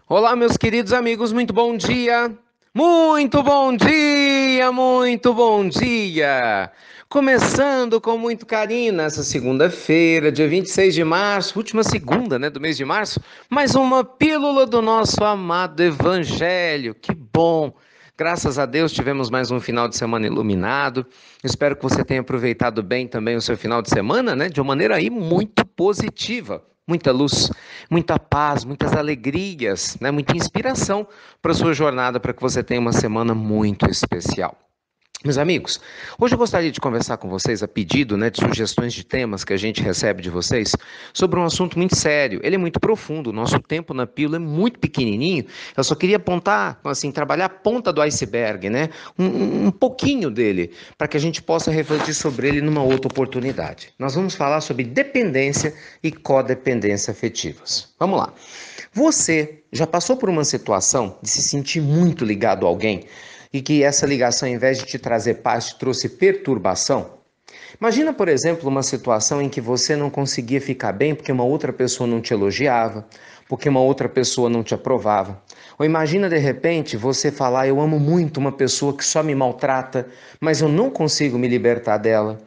Olá, meus queridos amigos, muito bom dia! Muito bom dia, muito bom dia! Começando com muito carinho nessa segunda-feira, dia 26 de março, última segunda, do mês de março, mais uma pílula do nosso amado Evangelho. Que bom! Graças a Deus tivemos mais um final de semana iluminado. Espero que você tenha aproveitado bem também o seu final de semana, de uma maneira aí muito positiva. Muita luz, muita paz, muitas alegrias, muita inspiração para a sua jornada, para que você tenha uma semana muito especial. Meus amigos, hoje eu gostaria de conversar com vocês a pedido, de sugestões de temas que a gente recebe de vocês sobre um assunto muito sério. Ele é muito profundo, o nosso tempo na pílula é muito pequenininho. Eu só queria apontar, assim, trabalhar a ponta do iceberg, um pouquinho dele, para que a gente possa refletir sobre ele numa outra oportunidade. Nós vamos falar sobre dependência e codependência afetivas. Vamos lá. Você já passou por uma situação de se sentir muito ligado a alguém e que essa ligação, ao invés de te trazer paz, te trouxe perturbação? Imagina, por exemplo, uma situação em que você não conseguia ficar bem porque uma outra pessoa não te elogiava, porque uma outra pessoa não te aprovava. Ou imagina, de repente, você falar: eu amo muito uma pessoa que só me maltrata, mas eu não consigo me libertar dela.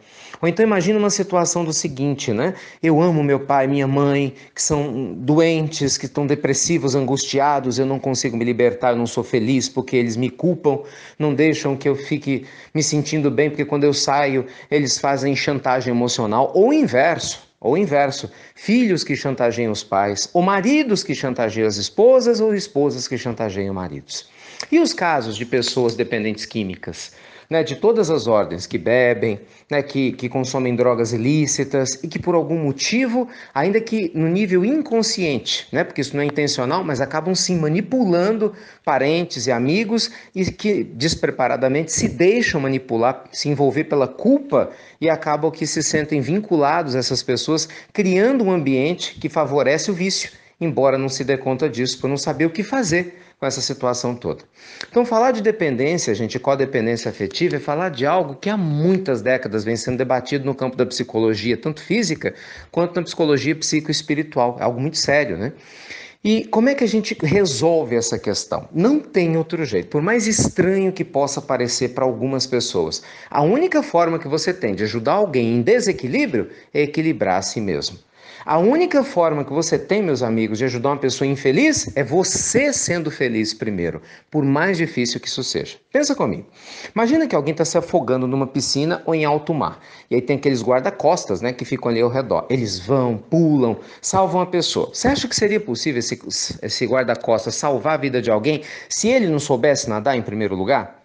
Ou então imagina uma situação do seguinte, eu amo meu pai, minha mãe, que são doentes, que estão depressivos, angustiados, eu não consigo me libertar, eu não sou feliz porque eles me culpam, não deixam que eu fique me sentindo bem, porque quando eu saio, eles fazem chantagem emocional. Ou inverso, filhos que chantageiam os pais, ou maridos que chantageiam as esposas, ou esposas que chantageiam maridos. E os casos de pessoas dependentes químicas? De todas as ordens, que bebem, que consomem drogas ilícitas e que por algum motivo, ainda que no nível inconsciente, porque isso não é intencional, mas acabam sim manipulando parentes e amigos e que despreparadamente se deixam manipular, se envolver pela culpa e acabam que se sentem vinculados a essas pessoas, criando um ambiente que favorece o vício, embora não se dê conta disso por não saber o que fazer com essa situação toda. Então, falar de dependência, gente, codependência afetiva, é falar de algo que há muitas décadas vem sendo debatido no campo da psicologia, tanto física quanto na psicologia psicoespiritual. É algo muito sério, E como é que a gente resolve essa questão? Não tem outro jeito, por mais estranho que possa parecer para algumas pessoas. A única forma que você tem de ajudar alguém em desequilíbrio é equilibrar a si mesmo. A única forma que você tem, meus amigos, de ajudar uma pessoa infeliz é você sendo feliz primeiro, por mais difícil que isso seja. Pensa comigo. Imagina que alguém está se afogando numa piscina ou em alto mar. E aí tem aqueles guarda-costas, que ficam ali ao redor. Eles vão, pulam, salvam a pessoa. Você acha que seria possível esse guarda-costas salvar a vida de alguém se ele não soubesse nadar em primeiro lugar?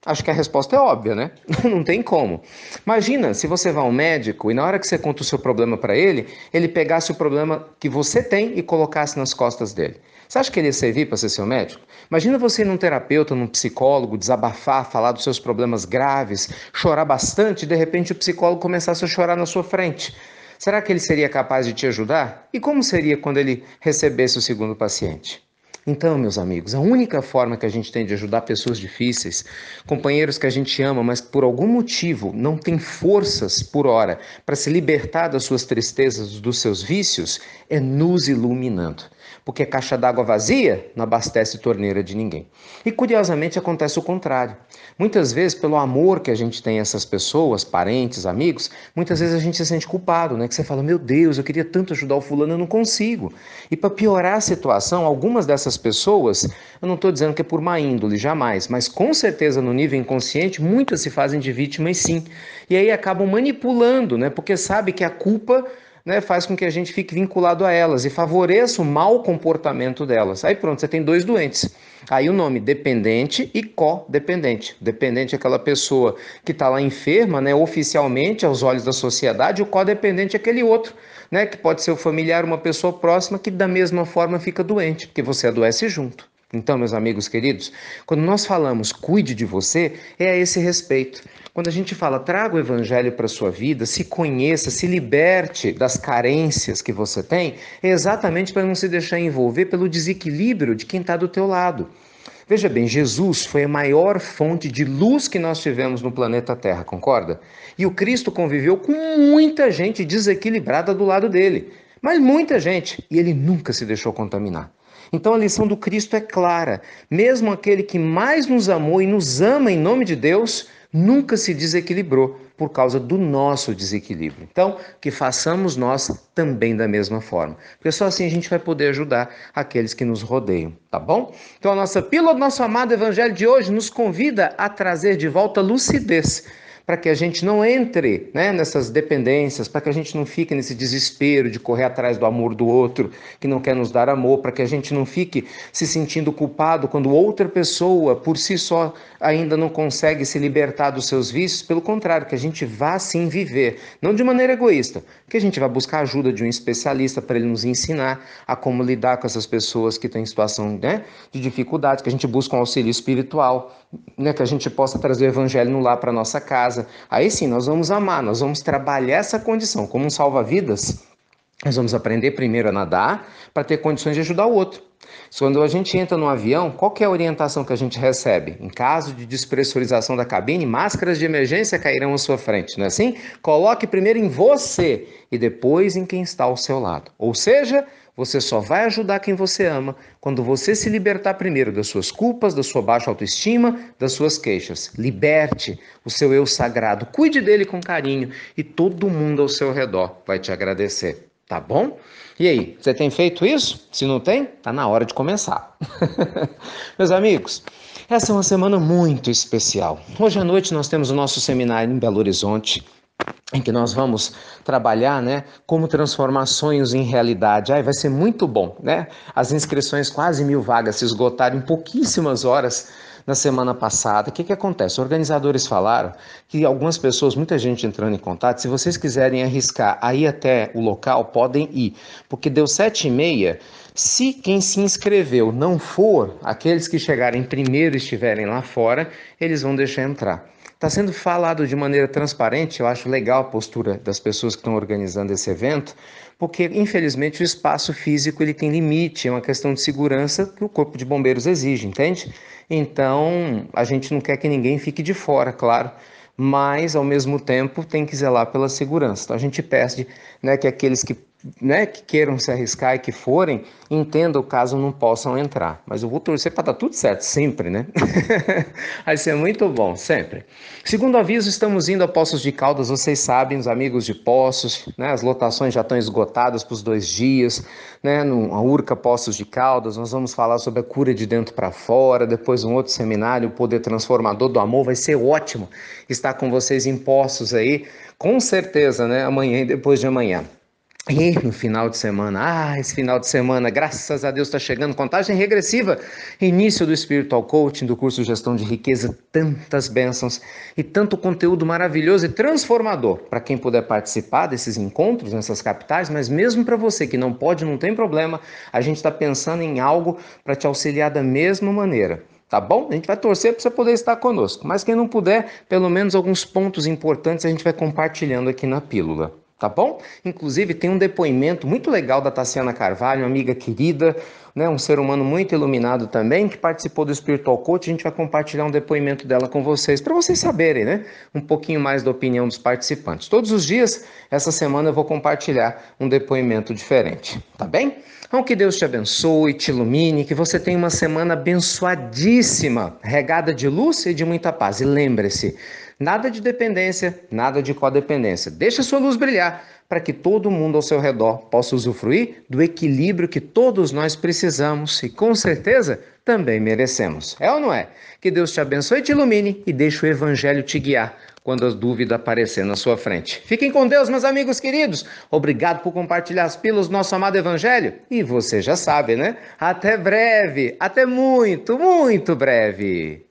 Acho que a resposta é óbvia, Não tem como. Imagina se você vai ao médico e na hora que você conta o seu problema para ele, ele pegasse o problema que você tem e colocasse nas costas dele. Você acha que ele ia servir para ser seu médico? Imagina você ir num terapeuta, num psicólogo, desabafar, falar dos seus problemas graves, chorar bastante e de repente o psicólogo começasse a chorar na sua frente. Será que ele seria capaz de te ajudar? E como seria quando ele recebesse o segundo paciente? Então, meus amigos, a única forma que a gente tem de ajudar pessoas difíceis, companheiros que a gente ama, mas que por algum motivo não tem forças por hora para se libertar das suas tristezas, dos seus vícios, é nos iluminando. Porque caixa d'água vazia não abastece torneira de ninguém. E curiosamente acontece o contrário. Muitas vezes, pelo amor que a gente tem a essas pessoas, parentes, amigos, muitas vezes a gente se sente culpado, Que você fala: meu Deus, eu queria tanto ajudar o fulano, eu não consigo. E para piorar a situação, algumas dessas pessoas, eu não estou dizendo que é por má índole, jamais, mas com certeza no nível inconsciente, muitas se fazem de vítimas sim. E aí acabam manipulando, Porque sabe que a culpa faz com que a gente fique vinculado a elas e favoreça o mau comportamento delas. Aí pronto, você tem dois doentes. Aí o nome dependente e codependente. Dependente é aquela pessoa que está lá enferma, oficialmente aos olhos da sociedade. O codependente é aquele outro, que pode ser o familiar, uma pessoa próxima que da mesma forma fica doente, porque você adoece junto. Então, meus amigos queridos, quando nós falamos cuide de você, é a esse respeito. Quando a gente fala traga o evangelho para a sua vida, se conheça, se liberte das carências que você tem, é exatamente para não se deixar envolver pelo desequilíbrio de quem está do teu lado. Veja bem, Jesus foi a maior fonte de luz que nós tivemos no planeta Terra, concorda? E o Cristo conviveu com muita gente desequilibrada do lado dele, mas muita gente, e ele nunca se deixou contaminar. Então a lição do Cristo é clara. Mesmo aquele que mais nos amou e nos ama em nome de Deus, nunca se desequilibrou por causa do nosso desequilíbrio. Então, que façamos nós também da mesma forma. Porque só assim a gente vai poder ajudar aqueles que nos rodeiam, tá bom? Então a nossa pílula do nosso amado evangelho de hoje nos convida a trazer de volta lucidez, para que a gente não entre, né, nessas dependências, para que a gente não fique nesse desespero de correr atrás do amor do outro, que não quer nos dar amor, para que a gente não fique se sentindo culpado quando outra pessoa, por si só, ainda não consegue se libertar dos seus vícios. Pelo contrário, que a gente vá sim viver, não de maneira egoísta, que a gente vai buscar a ajuda de um especialista para ele nos ensinar a como lidar com essas pessoas que estão em situação, né, de dificuldade, que a gente busque um auxílio espiritual, né, que a gente possa trazer o evangelho no lar para nossa casa. Aí sim, nós vamos amar, nós vamos trabalhar essa condição como um salva-vidas. Nós vamos aprender primeiro a nadar para ter condições de ajudar o outro. Quando a gente entra no avião, qual que é a orientação que a gente recebe? Em caso de despressurização da cabine, máscaras de emergência cairão à sua frente, não é assim? Coloque primeiro em você e depois em quem está ao seu lado. Ou seja, você só vai ajudar quem você ama quando você se libertar primeiro das suas culpas, da sua baixa autoestima, das suas queixas. Liberte o seu eu sagrado, cuide dele com carinho e todo mundo ao seu redor vai te agradecer. Tá bom? E aí, você tem feito isso? Se não tem, tá na hora de começar. Meus amigos, essa é uma semana muito especial. Hoje à noite nós temos o nosso seminário em Belo Horizonte, em que nós vamos trabalhar, né, como transformar sonhos em realidade. Vai ser muito bom, né? As inscrições, quase 1.000 vagas, se esgotaram em pouquíssimas horas na semana passada. O que acontece? Os organizadores falaram que algumas pessoas, muita gente entrando em contato, se vocês quiserem arriscar a ir até o local, podem ir, porque deu 7h30, se quem se inscreveu não for, aqueles que chegarem primeiro e estiverem lá fora, eles vão deixar entrar. Está sendo falado de maneira transparente, eu acho legal a postura das pessoas que estão organizando esse evento, porque infelizmente o espaço físico ele tem limite, é uma questão de segurança que o Corpo de Bombeiros exige, entende? Então a gente não quer que ninguém fique de fora, claro, mas ao mesmo tempo tem que zelar pela segurança. Então a gente pede, né, que aqueles que queiram se arriscar e que forem, entendam caso não possam entrar. Mas eu vou torcer para dar tudo certo, sempre, né? Vai ser muito bom, sempre. Segundo aviso, estamos indo a Poços de Caldas, vocês sabem, os amigos de Poços, né? As lotações já estão esgotadas para os 2 dias, né? A Urca Poços de Caldas, nós vamos falar sobre a cura de dentro para fora, depois um outro seminário, o Poder Transformador do Amor, vai ser ótimo estar com vocês em Poços aí, com certeza, né? Amanhã e depois de amanhã. E no final de semana, esse final de semana, graças a Deus está chegando, contagem regressiva, início do Spiritual Coaching, do curso Gestão de Riqueza, tantas bênçãos e tanto conteúdo maravilhoso e transformador para quem puder participar desses encontros nessas capitais, mas mesmo para você que não pode, não tem problema, a gente está pensando em algo para te auxiliar da mesma maneira. Tá bom? A gente vai torcer para você poder estar conosco, mas quem não puder, pelo menos alguns pontos importantes a gente vai compartilhando aqui na pílula. Tá bom? Inclusive tem um depoimento muito legal da Tassiana Carvalho, uma amiga querida, né, um ser humano muito iluminado também, que participou do Spiritual Coach. A gente vai compartilhar um depoimento dela com vocês, para vocês saberem, né, um pouquinho mais da opinião dos participantes. Todos os dias, essa semana eu vou compartilhar um depoimento diferente, tá bem? Então que Deus te abençoe, te ilumine, que você tenha uma semana abençoadíssima, regada de luz e de muita paz. E lembre-se, nada de dependência, nada de codependência. Deixa a sua luz brilhar para que todo mundo ao seu redor possa usufruir do equilíbrio que todos nós precisamos e com certeza também merecemos. É ou não é? Que Deus te abençoe e te ilumine e deixe o evangelho te guiar quando a dúvida aparecer na sua frente. Fiquem com Deus, meus amigos queridos. Obrigado por compartilhar as pílulas do nosso amado evangelho. E você já sabe, né? Até breve, até muito, muito breve.